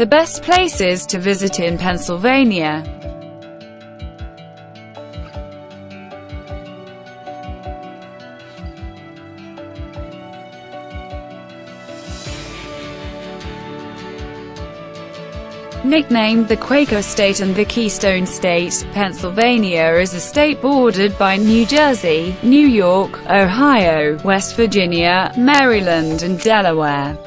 The best places to visit in Pennsylvania. Nicknamed the Quaker State and the Keystone State, Pennsylvania is a state bordered by New Jersey, New York, Ohio, West Virginia, Maryland and Delaware.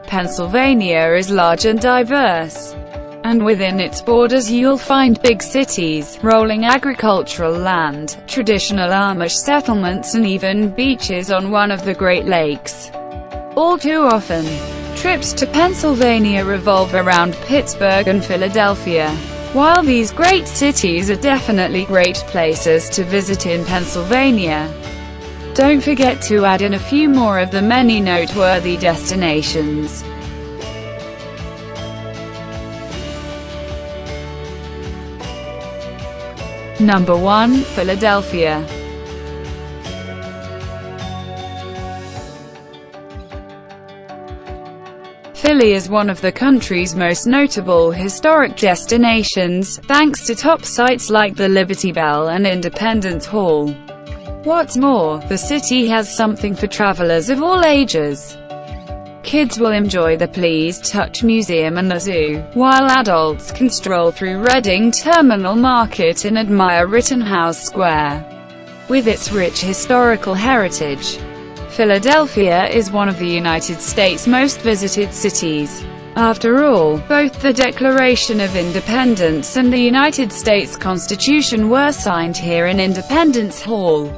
Pennsylvania is large and diverse, and within its borders you'll find big cities, rolling agricultural land, traditional Amish settlements and even beaches on one of the Great Lakes. All too often, trips to Pennsylvania revolve around Pittsburgh and Philadelphia. While these great cities are definitely great places to visit in Pennsylvania, don't forget to add in a few more of the many noteworthy destinations. Number 1. Philadelphia. Philly is one of the country's most notable historic destinations, thanks to top sites like the Liberty Bell and Independence Hall. What's more, the city has something for travelers of all ages. Kids will enjoy the Please Touch Museum and the zoo, while adults can stroll through Reading Terminal Market and admire Rittenhouse Square, with its rich historical heritage. Philadelphia is one of the United States' most visited cities. After all, both the Declaration of Independence and the United States Constitution were signed here in Independence Hall.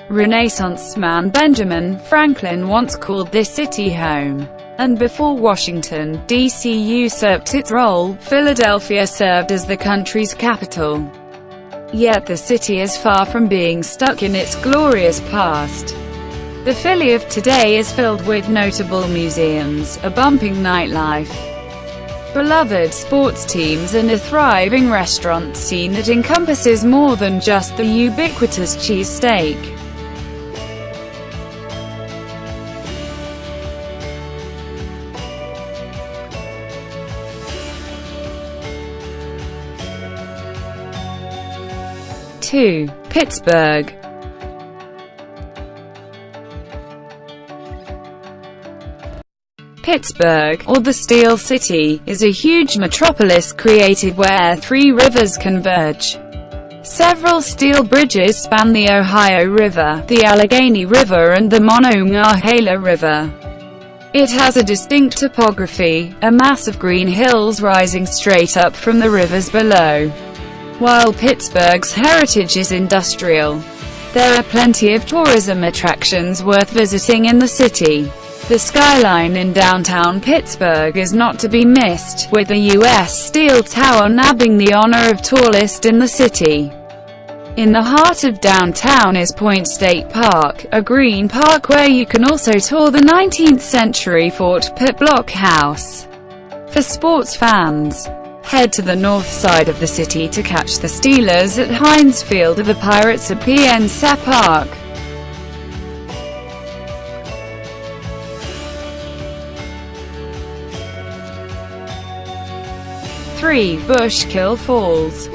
Renaissance man Benjamin Franklin once called this city home. And before Washington, D.C. usurped its role, Philadelphia served as the country's capital. Yet the city is far from being stuck in its glorious past. The Philly of today is filled with notable museums, a bumping nightlife, beloved sports teams and a thriving restaurant scene that encompasses more than just the ubiquitous cheesesteak. Two. Pittsburgh. Pittsburgh, or the Steel City, is a huge metropolis created where three rivers converge. Several steel bridges span the Ohio River, the Allegheny River and the Monongahela River. It has a distinct topography, a mass of green hills rising straight up from the rivers below. While Pittsburgh's heritage is industrial, there are plenty of tourism attractions worth visiting in the city. The skyline in downtown Pittsburgh is not to be missed, with the U.S. Steel Tower nabbing the honor of tallest in the city. In the heart of downtown is Point State Park, a green park where you can also tour the 19th-century Fort Pitt Block House. For sports fans, head to the north side of the city to catch the Steelers at Heinz Field or the Pirates at PNC Park. 3. Bushkill Falls.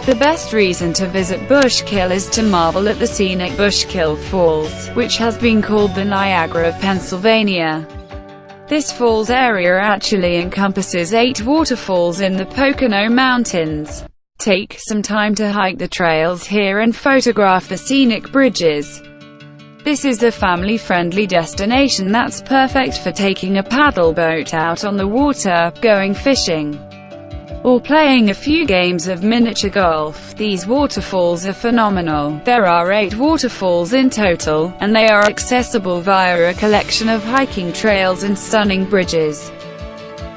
The best reason to visit Bushkill is to marvel at the scenic Bushkill Falls, which has been called the Niagara of Pennsylvania. This falls area actually encompasses 8 waterfalls in the Pocono Mountains. Take some time to hike the trails here and photograph the scenic bridges. This is a family-friendly destination that's perfect for taking a paddle boat out on the water, going fishing, or playing a few games of miniature golf. These waterfalls are phenomenal. There are 8 waterfalls in total, and they are accessible via a collection of hiking trails and stunning bridges.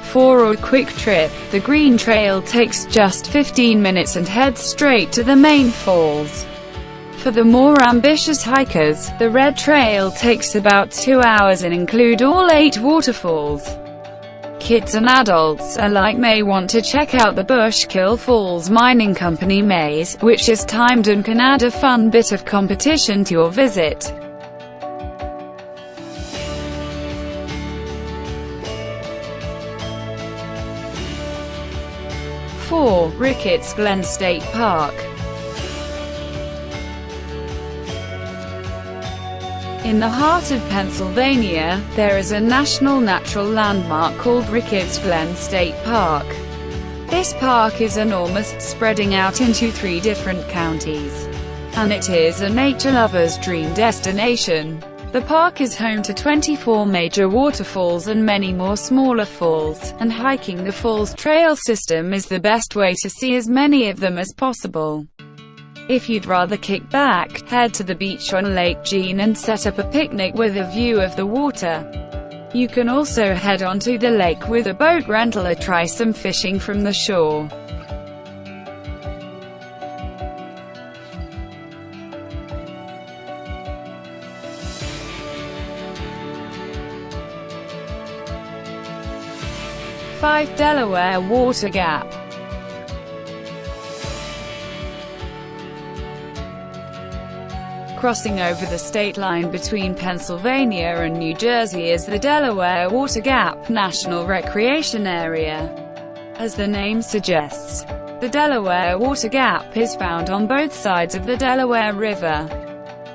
For a quick trip, the Green Trail takes just 15 minutes and heads straight to the main falls. For the more ambitious hikers, the Red Trail takes about 2 hours and include all 8 waterfalls. Kids and adults alike may want to check out the Bushkill Falls Mining Company maze, which is timed and can add a fun bit of competition to your visit. 4. Ricketts-Glen-State-Park. In the heart of Pennsylvania, there is a national natural landmark called Ricketts-Glen-State-Park. This park is enormous, spreading out into 3 different counties. And it is a nature lover's dream destination. The park is home to 24 major waterfalls and many more smaller falls, and hiking the falls trail system is the best way to see as many of them as possible. If you'd rather kick back, head to the beach on Lake Jean and set up a picnic with a view of the water. You can also head onto the lake with a boat rental or try some fishing from the shore. Delaware Water Gap. Crossing over the state line between Pennsylvania and New Jersey is the Delaware Water Gap National Recreation Area. As the name suggests, the Delaware Water Gap is found on both sides of the Delaware River.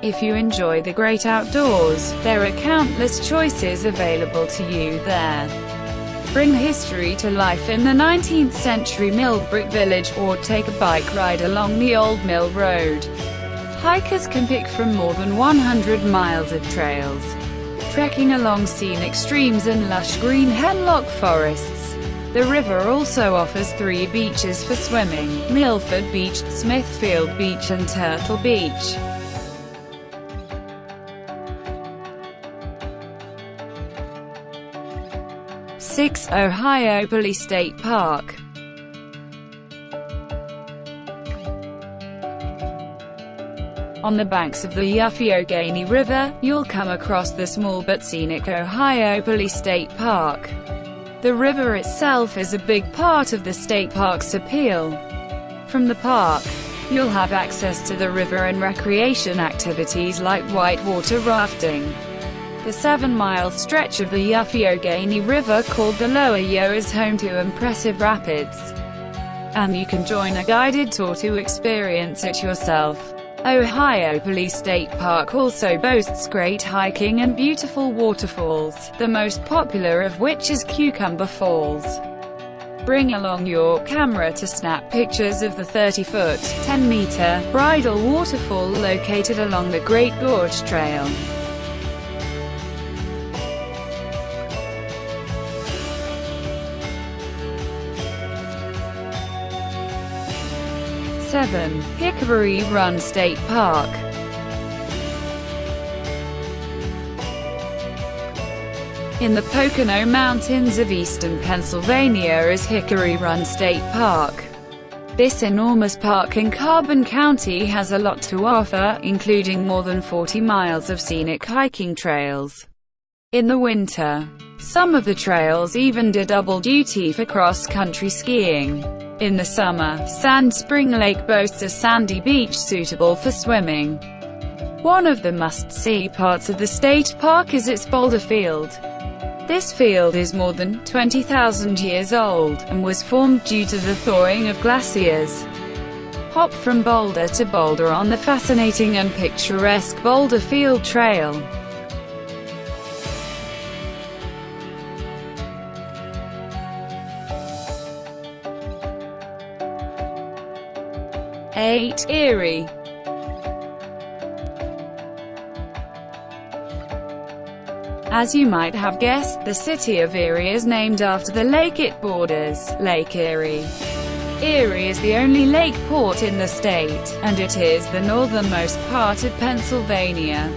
If you enjoy the great outdoors, there are countless choices available to you there. Bring history to life in the 19th century mill brick village, or take a bike ride along the old mill road. Hikers can pick from more than 100 miles of trails, trekking along scenic streams and lush green hemlock forests. The river also offers 3 beaches for swimming: Milford Beach, Smithfield Beach and Turtle Beach. 6. Ohiopyle-State-Park. On the banks of the Ohiopyle River, you'll come across the small but scenic Ohiopyle-State-Park. The river itself is a big part of the state park's appeal. From the park, you'll have access to the river and recreation activities like whitewater rafting. The 7-mile stretch of the Ohiopyle River called the Lower Yo is home to impressive rapids, and you can join a guided tour to experience it yourself. Ohiopyle-State-Park also boasts great hiking and beautiful waterfalls, the most popular of which is Cucumber Falls. Bring along your camera to snap pictures of the 30-foot, 10-meter, bridle waterfall located along the Great Gorge Trail. 7. Hickory-run-State-Park. In the Pocono Mountains of eastern Pennsylvania is Hickory-Run-State-Park. This enormous park in Carbon County has a lot to offer, including more than 40 miles of scenic hiking trails. In the winter, some of the trails even do double duty for cross-country skiing. In the summer, Sand Spring Lake boasts a sandy beach suitable for swimming. One of the must-see parts of the state park is its boulder field. This field is more than 20,000 years old, and was formed due to the thawing of glaciers. Hop from boulder to boulder on the fascinating and picturesque Boulder Field Trail. 8. Erie. As you might have guessed, the city of Erie is named after the lake it borders, Lake Erie. Erie is the only lake port in the state, and it is the northernmost part of Pennsylvania.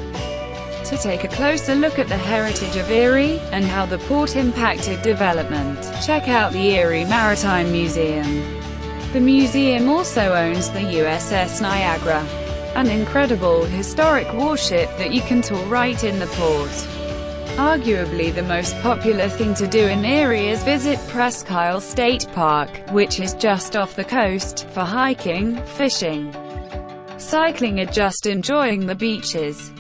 To take a closer look at the heritage of Erie, and how the port impacted development, check out the Erie Maritime Museum. The museum also owns the USS Niagara, an incredible historic warship that you can tour right in the port. Arguably the most popular thing to do in Erie is visit Bushkill State Park, which is just off the coast, for hiking, fishing, cycling or just enjoying the beaches.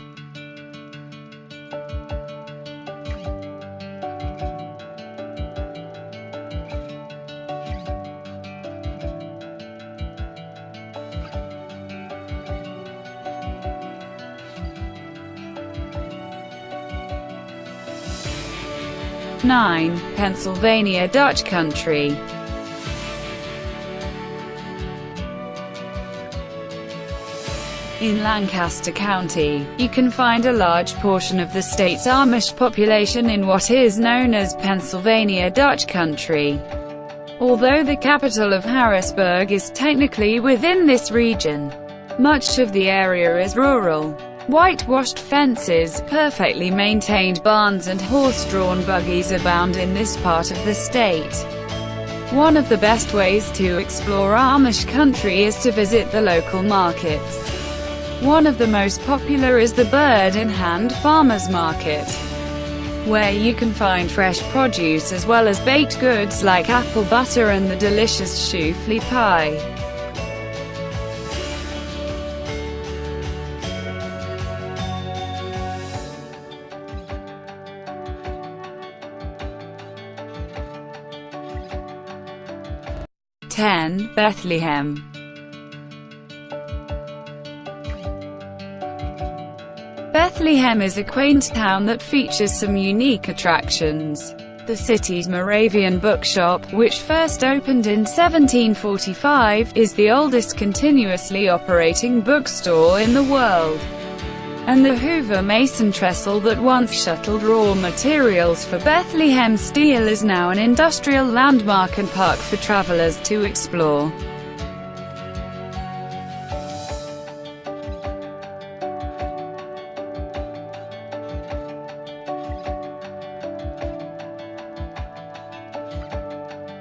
9. Pennsylvania Dutch Country. In Lancaster County, you can find a large portion of the state's Amish population in what is known as Pennsylvania Dutch Country. Although the capital of Harrisburg is technically within this region, much of the area is rural. Whitewashed fences, perfectly maintained barns and horse-drawn buggies abound in this part of the state. One of the best ways to explore Amish country is to visit the local markets. One of the most popular is the Bird-in-Hand Farmers Market, where you can find fresh produce as well as baked goods like apple butter and the delicious shoofly pie. Bethlehem. Bethlehem is a quaint town that features some unique attractions. The city's Moravian bookshop, which first opened in 1745, is the oldest continuously operating bookstore in the world. And the Hoover Mason trestle that once shuttled raw materials for Bethlehem steel is now an industrial landmark and park for travelers to explore.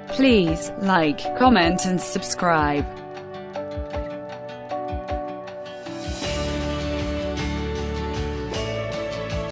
Please like, comment and subscribe.